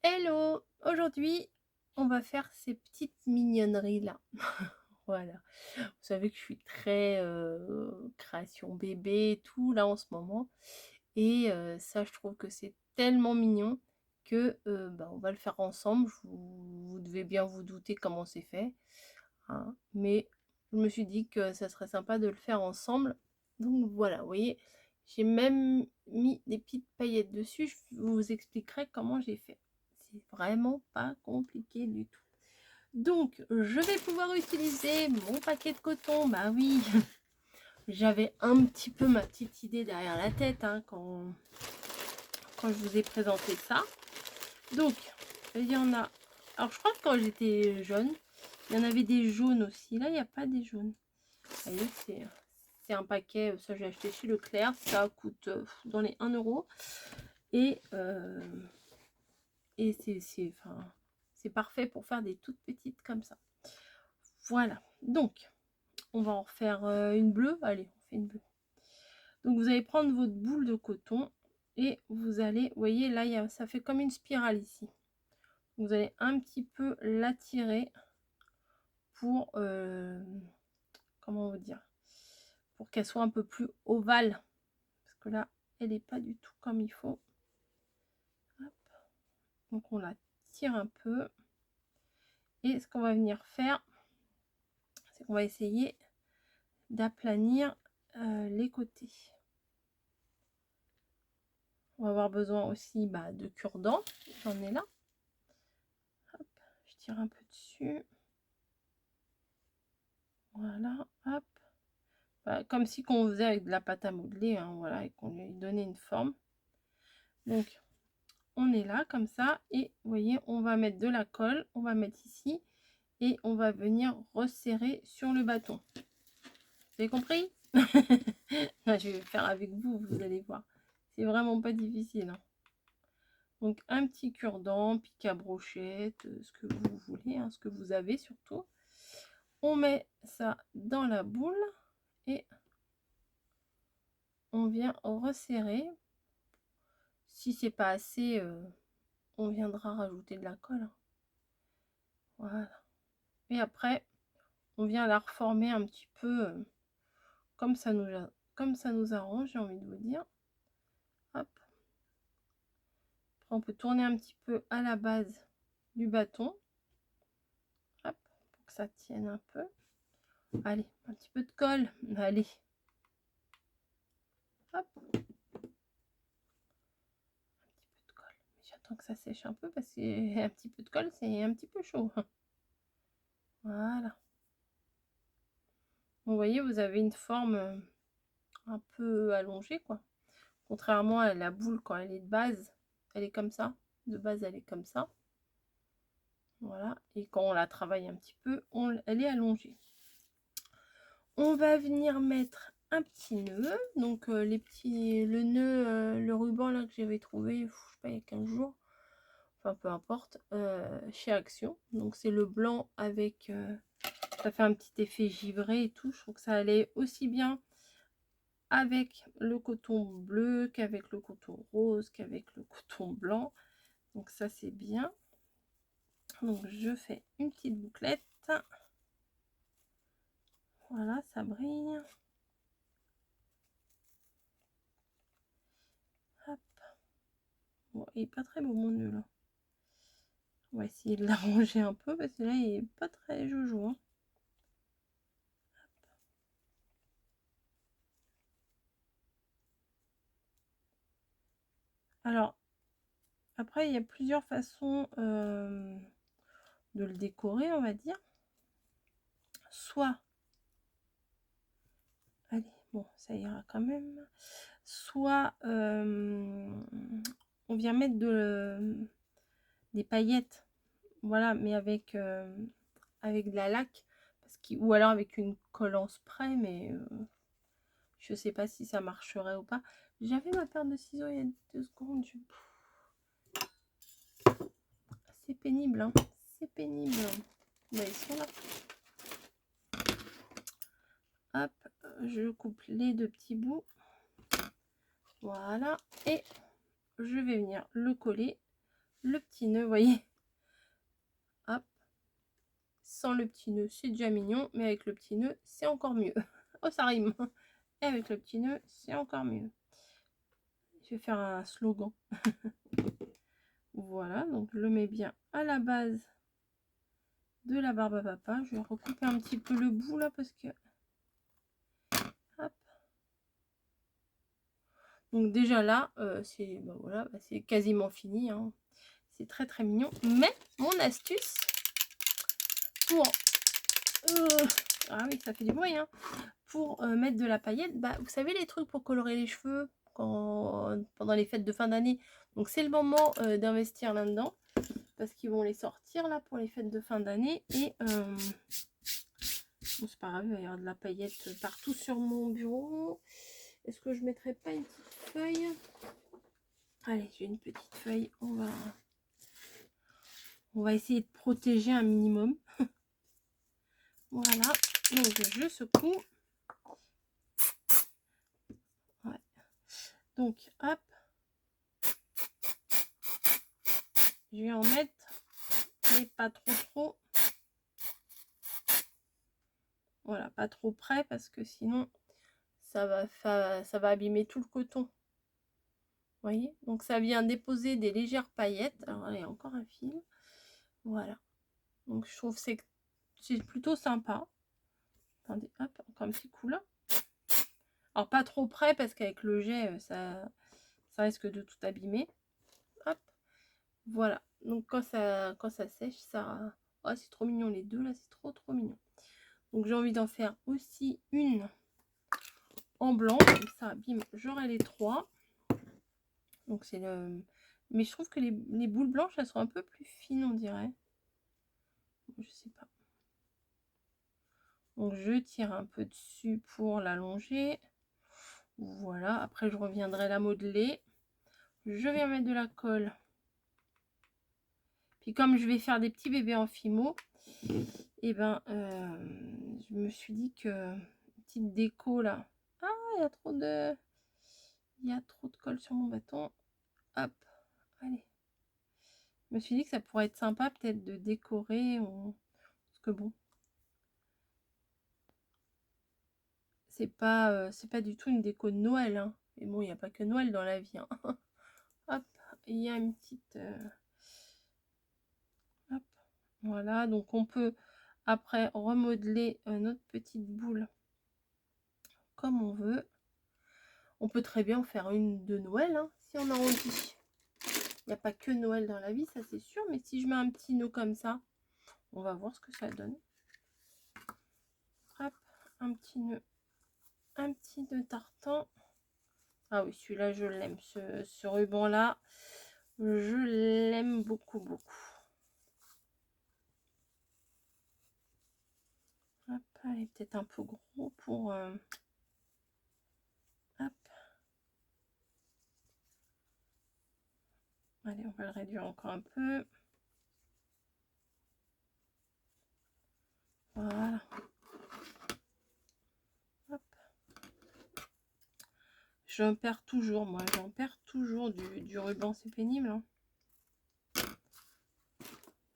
Hello! Aujourd'hui, on va faire ces petites mignonneries là. Voilà. Vous savez que je suis très création bébé et tout là en ce moment. Et ça, je trouve que c'est tellement mignon que bah, on va le faire ensemble. Vous devez bien vous douter comment c'est fait, hein. Mais je me suis dit que ça serait sympa de le faire ensemble. Donc voilà, vous voyez, j'ai même mis des petites paillettes dessus. Je vous expliquerai comment j'ai fait. C'est vraiment pas compliqué du tout. Donc, je vais pouvoir utiliser mon paquet de coton. Bah oui, j'avais un petit peu ma petite idée derrière la tête hein, quand je vous ai présenté ça. Donc, il y en a... Alors, je crois que quand j'étais jeune, il y en avait des jaunes aussi. Là, il n'y a pas des jaunes. Vous voyez, c'est un paquet, ça j'ai acheté chez Leclerc. Ça coûte dans les 1 euro. Et c'est parfait pour faire des toutes petites comme ça. Voilà, donc on va en refaire une bleue. Allez, on fait une bleue. Donc vous allez prendre votre boule de coton et vous allez, vous voyez là, ça fait comme une spirale ici. Vous allez un petit peu la tirer pour, comment vous dire, pour qu'elle soit un peu plus ovale. Parce que là, elle n'est pas du tout comme il faut. Hop. Donc on la tire un peu. Et ce qu'on va venir faire, c'est qu'on va essayer d'aplanir les côtés. On va avoir besoin aussi de cure-dent. J'en ai là. Hop, je tire un peu dessus. Voilà, hop. Voilà, comme si qu'on faisait avec de la pâte à modeler, hein, voilà, et qu'on lui donnait une forme. Donc, on est là comme ça. Et vous voyez, on va mettre de la colle. On va mettre ici. Et on va venir resserrer sur le bâton. Vous avez compris? Là, je vais faire avec vous, vous allez voir. C'est vraiment pas difficile. Hein. Donc, un petit cure-dent, pic à brochette, ce que vous voulez, hein, ce que vous avez surtout. On met ça dans la boule et on vient resserrer. Si c'est pas assez, on viendra rajouter de la colle. Hein. Voilà. Et après, on vient la reformer un petit peu comme ça nous arrange, j'ai envie de vous dire. Hop. Après, on peut tourner un petit peu à la base du bâton. Hop, pour que ça tienne un peu. Allez, un petit peu de colle. Allez. Hop. Un petit peu de colle. J'attends que ça sèche un peu parce qu'un petit peu de colle, c'est un petit peu chaud. Voilà. Vous voyez, vous avez une forme un peu allongée, quoi. Contrairement à la boule, quand elle est de base, elle est comme ça. De base, elle est comme ça. Voilà. Et quand on la travaille un petit peu, elle est allongée. On va venir mettre un petit nœud. Donc, le nœud, le ruban là que j'avais trouvé, je sais pas, il y a 15 jours. Enfin, peu importe. Chez Action. Donc, c'est le blanc avec... ça fait un petit effet givré et tout. Je trouve que ça allait aussi bien avec le coton bleu qu'avec le coton rose qu'avec le coton blanc. Donc ça c'est bien. Donc je fais une petite bouclette. Voilà, ça brille. Hop. Bon, il est pas très beau mon nœud là. On va essayer de l'arranger un peu parce que là il est pas très jojo. Hein. Alors, après il y a plusieurs façons de le décorer, on va dire. Soit, allez, bon, ça ira quand même. Soit on vient mettre des paillettes, voilà, mais avec de la laque, ou alors avec une colle en spray, mais je sais pas si ça marcherait ou pas. J'avais ma paire de ciseaux il y a 2 secondes. C'est pénible, hein. C'est pénible. Bah, ils sont là. Hop, je coupe les 2 petits bouts. Voilà, et je vais venir le coller le petit nœud, vous voyez. Hop. Sans le petit nœud, c'est déjà mignon, mais avec le petit nœud, c'est encore mieux. Oh, ça rime. Et avec le petit nœud, c'est encore mieux. Je vais faire un slogan. Voilà, donc je le mets bien à la base de la barbe à papa. Je vais recouper un petit peu le bout là parce que... Hop. Donc déjà là, c'est bah voilà, bah c'est quasiment fini. Hein. C'est très très mignon. Mais mon astuce pour... ah oui, ça fait du bruit. Hein. Pour mettre de la paillette, bah, vous savez les trucs pour colorer les cheveux pendant les fêtes de fin d'année. Donc c'est le moment d'investir là-dedans. Parce qu'ils vont les sortir là pour les fêtes de fin d'année. Et bon, c'est pas grave, il va y avoir de la paillette partout sur mon bureau. Est-ce que je mettrais pas une petite feuille? Allez, j'ai une petite feuille. On va essayer de protéger un minimum. Voilà. Donc je secoue. Ouais. Donc hop. Je vais en mettre. Mais pas trop. Voilà, pas trop près parce que sinon ça va abîmer tout le coton. Vous voyez, donc ça vient déposer des légères paillettes. Alors allez, encore un fil. Voilà. Donc je trouve que c'est plutôt sympa. Attendez, hop, encore un petit coup là. Alors pas trop près parce qu'avec le jet, ça risque de tout abîmer. Hop, voilà. Donc quand ça sèche, ça... Oh, c'est trop mignon les deux là, c'est trop mignon. Donc j'ai envie d'en faire aussi une en blanc. Comme ça, bim, j'aurai les trois. Donc c'est le... Mais je trouve que les boules blanches, elles sont un peu plus fines, on dirait. Je sais pas. Donc je tire un peu dessus pour l'allonger. Voilà, après je reviendrai la modeler. Je vais mettre de la colle. Puis comme je vais faire des petits bébés en fimo, et ben je me suis dit que petite déco là. Ah, il y a trop de... Il y a trop de colle sur mon bâton. Hop, allez. Je me suis dit que ça pourrait être sympa peut-être de décorer. Parce que bon, c'est pas du tout une déco de Noël. Hein. Mais bon, il n'y a pas que Noël dans la vie. Hein. Hop, il y a une petite... Hop, voilà, donc on peut après remodeler notre petite boule comme on veut. On peut très bien en faire une de Noël, hein, si on a envie. Il n'y a pas que Noël dans la vie, ça c'est sûr. Mais si je mets un petit nœud comme ça, on va voir ce que ça donne. Hop, un petit nœud tartan. Ah oui, celui-là, je l'aime. Ce ruban-là, je l'aime beaucoup. Hop, elle est peut-être un peu gros pour... Hop. Allez, on va le réduire encore un peu. Voilà. Hop. J'en perds toujours, moi. J'en perds toujours du ruban. C'est pénible. Hein.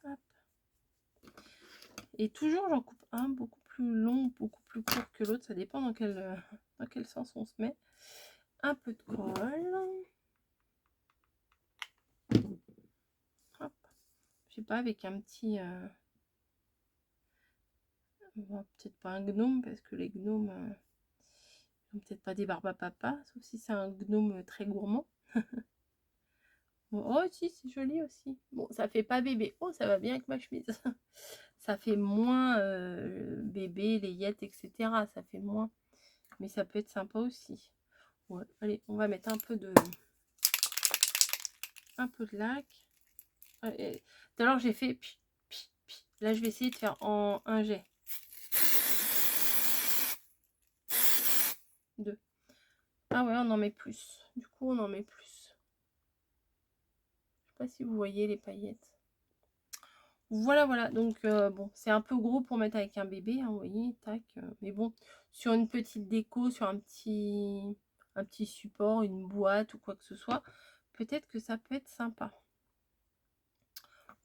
Hop. Et toujours, j'en coupe un beaucoup plus long, beaucoup plus court que l'autre. Ça dépend dans quel sens on se met. Un peu de colle. Hop. Je sais pas, avec un petit... Bon, peut-être pas un gnome, parce que les gnomes... peut-être pas des barbes à papa, sauf si c'est un gnome très gourmand. Oh si, c'est joli aussi. Bon, ça fait pas bébé. Oh, ça va bien avec ma chemise. Ça fait moins bébé, layette, etc. Ça fait moins. Mais ça peut être sympa aussi. Ouais, allez, on va mettre un peu de lac. Tout à l'heure, j'ai fait... Là, je vais essayer de faire en un jet. 2. Ah ouais, on en met plus. Du coup, on en met plus. Je sais pas si vous voyez les paillettes. Voilà. Donc, bon, c'est un peu gros pour mettre avec un bébé, hein, vous voyez, tac. Mais bon, sur une petite déco, sur un petit support, une boîte ou quoi que ce soit, peut-être que ça peut être sympa.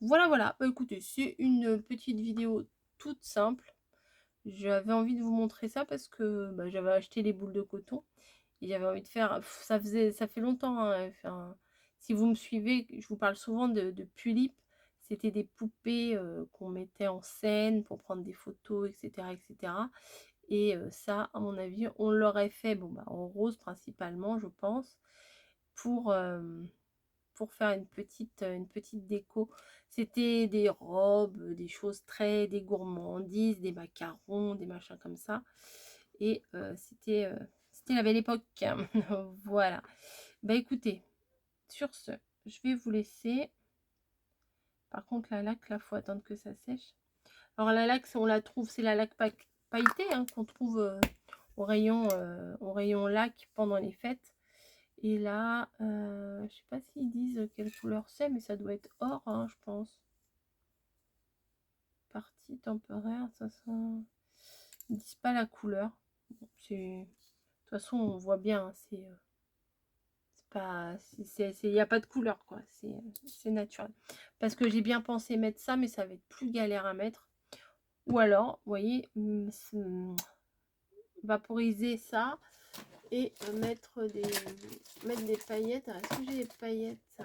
Voilà, voilà. Bah, écoutez, c'est une petite vidéo toute simple. J'avais envie de vous montrer ça parce que bah, j'avais acheté les boules de coton et j'avais envie de faire. Ça fait longtemps, hein, enfin, si vous me suivez, je vous parle souvent de Pulip. C'était des poupées qu'on mettait en scène pour prendre des photos, etc., etc. Et ça, à mon avis, on l'aurait fait, bon, bah, en rose principalement, je pense, pour, pour faire une petite déco. C'était des robes, des choses des gourmandises, des macarons, des machins comme ça. Et c'était la belle époque. Voilà. Bah écoutez, sur ce, je vais vous laisser. Par contre, la laque, là, faut attendre que ça sèche. Alors la laque, on la trouve, c'est la laque pailletée hein, qu'on trouve au rayon laque pendant les fêtes. Et là, je sais pas s'ils disent quelle couleur c'est, mais ça doit être or, hein, je pense. Partie temporaire, ça sent. Ils disent pas la couleur. Bon, de toute façon, on voit bien, hein, c'est pas, il n'y a pas de couleur, quoi. C'est naturel. Parce que j'ai bien pensé mettre ça, mais ça va être plus galère à mettre. Ou alors, vous voyez, vaporiser ça et mettre des paillettes. Est-ce que j'ai des paillettes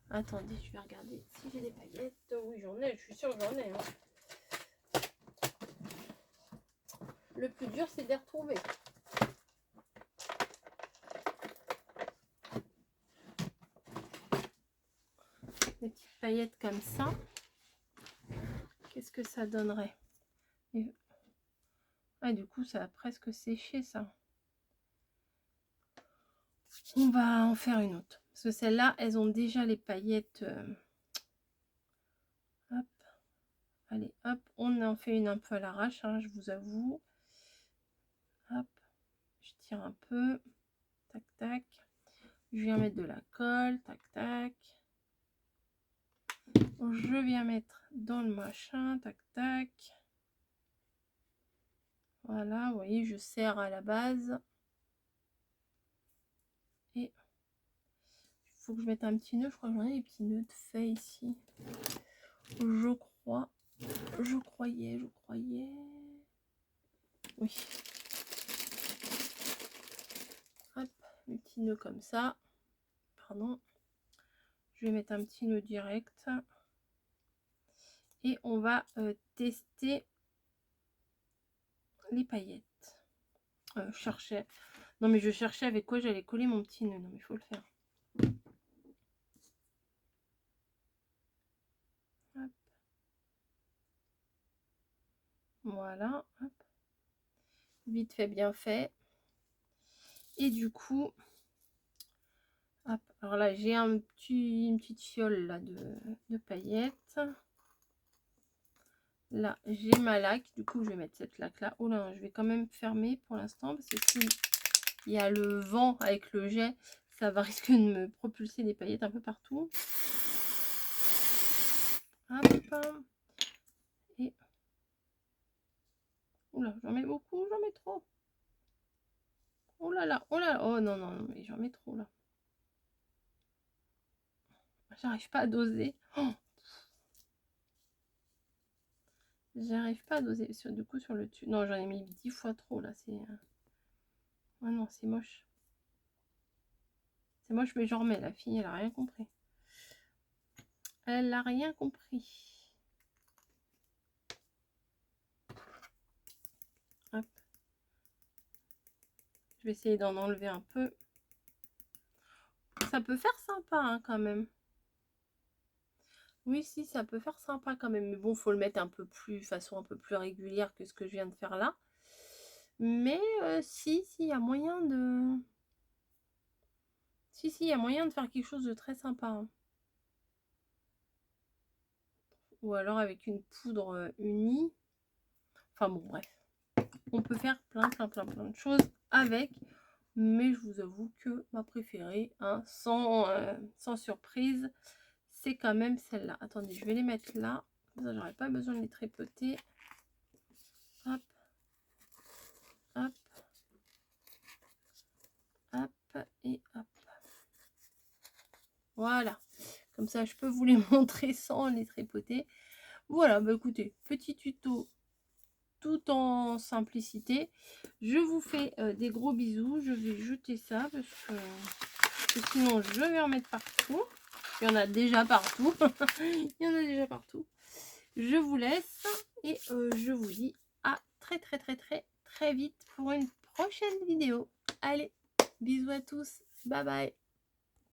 attendez, je vais regarder si j'ai des paillettes. Oui, j'en ai, je suis sûre que j'en ai. Hein. Le plus dur, c'est de les retrouver. Des petites paillettes comme ça. Qu'est-ce que ça donnerait? Ah, du coup, ça a presque séché, ça. On va en faire une autre. Parce que celles-là, elles ont déjà les paillettes. Hop. Allez, hop. On en fait une un peu à l'arrache, hein, je vous avoue. Hop. Je tire un peu. Tac, tac. Je viens mettre de la colle. Tac, tac. Je viens mettre dans le machin. Tac, tac. Voilà, vous voyez, je serre à la base. Et il faut que je mette un petit nœud. Je crois que j'en ai des petits nœuds de fait ici. Je crois. Je croyais. Oui. Hop, un petit nœud comme ça. Pardon. Je vais mettre un petit nœud direct. Et on va tester les paillettes. Je cherchais. Non mais je cherchais avec quoi j'allais coller mon petit nœud. Non mais il faut le faire. Hop. Voilà. Hop. Vite fait, bien fait. Et du coup, hop. Alors là, j'ai une petite fiole là de paillettes. Là, j'ai ma laque. Du coup, je vais mettre cette laque là. Oh là, je vais quand même fermer pour l'instant parce que si il y a le vent avec le jet, ça va risquer de me propulser des paillettes un peu partout. Hop. Et oula, j'en mets beaucoup, j'en mets trop. Oh là là, oh là là, oh non, non, non, mais j'en mets trop là. J'arrive pas à doser. Oh, j'arrive pas à doser. Du coup, sur le dessus. Non, j'en ai mis 10 fois trop là. C'est. Ah non, c'est moche. C'est moche, mais j'en remets. La fille, elle a rien compris. Elle a rien compris. Hop. Je vais essayer d'en enlever un peu. Ça peut faire sympa hein, quand même. Oui, si, ça peut faire sympa quand même. Mais bon, faut le mettre un peu plus, façon un peu plus régulière que ce que je viens de faire là. Mais si, il y a moyen de... Si, il y a moyen de faire quelque chose de très sympa. Hein. Ou alors avec une poudre unie. Enfin bon, bref. On peut faire plein de choses avec. Mais je vous avoue que ma préférée, hein, sans surprise, c'est quand même celle-là. Attendez, je vais les mettre là. Comme ça, j'aurais pas besoin de les tripoter. Hop. Hop. Hop. Et hop. Voilà. Comme ça, je peux vous les montrer sans les tripoter. Voilà, bah écoutez, petit tuto tout en simplicité. Je vous fais des gros bisous. Je vais jeter ça parce que sinon je vais en mettre partout. Il y en a déjà partout. Il y en a déjà partout. Je vous laisse et je vous dis à très vite pour une prochaine vidéo. Allez, bisous à tous. Bye bye.